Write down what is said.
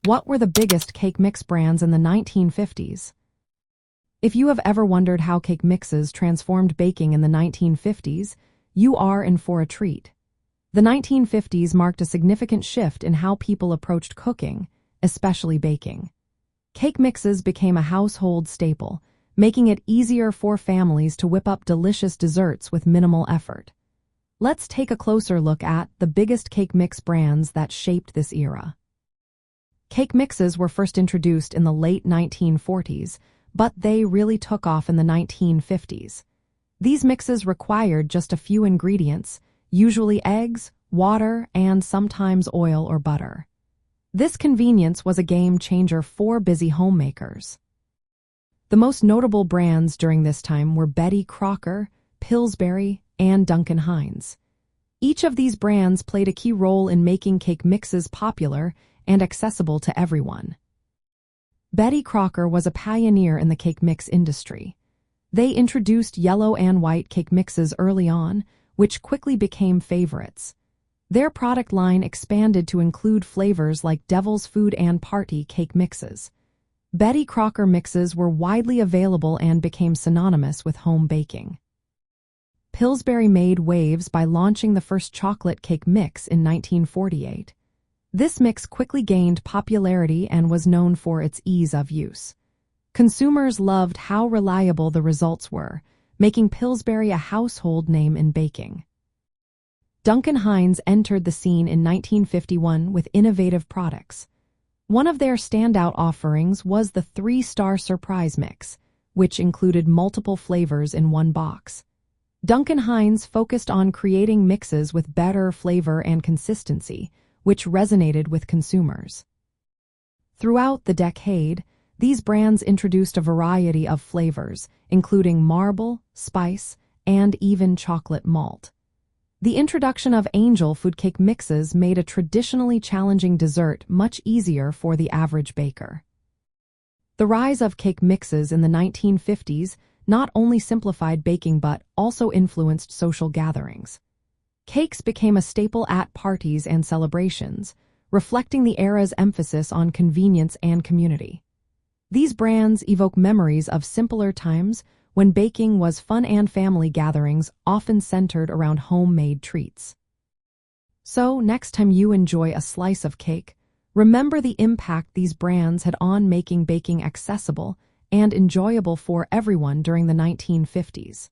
What were the biggest cake mix brands in the 1950s? If you have ever wondered how cake mixes transformed baking in the 1950s, you are in for a treat. The 1950s marked a significant shift in how people approached cooking, especially baking. Cake mixes became a household staple, making it easier for families to whip up delicious desserts with minimal effort. Let's take a closer look at the biggest cake mix brands that shaped this era. Cake mixes were first introduced in the late 1940s, but they really took off in the 1950s. These mixes required just a few ingredients, usually eggs, water, and sometimes oil or butter. This convenience was a game changer for busy homemakers. The most notable brands during this time were Betty Crocker, Pillsbury, and Duncan Hines. Each of these brands played a key role in making cake mixes popular and accessible to everyone. Betty Crocker was a pioneer in the cake mix industry. They introduced yellow and white cake mixes early on, which quickly became favorites. Their product line expanded to include flavors like Devil's Food and Party cake mixes. Betty Crocker mixes were widely available and became synonymous with home baking. Pillsbury made waves by launching the first chocolate cake mix in 1948. This mix quickly gained popularity and was known for its ease of use. Consumers loved how reliable the results were, making Pillsbury a household name in baking. Duncan Hines entered the scene in 1951 with innovative products. One of their standout offerings was the 3-Star Surprise Mix, which included multiple flavors in one box. Duncan Hines focused on creating mixes with better flavor and consistency, which resonated with consumers. Throughout the decade, these brands introduced a variety of flavors, including marble, spice, and even chocolate malt. The introduction of angel food cake mixes made a traditionally challenging dessert much easier for the average baker. The rise of cake mixes in the 1950s not only simplified baking but also influenced social gatherings. Cakes became a staple at parties and celebrations, reflecting the era's emphasis on convenience and community. These brands evoke memories of simpler times when baking was fun and family gatherings often centered around homemade treats. So, next time you enjoy a slice of cake, remember the impact these brands had on making baking accessible and enjoyable for everyone during the 1950s.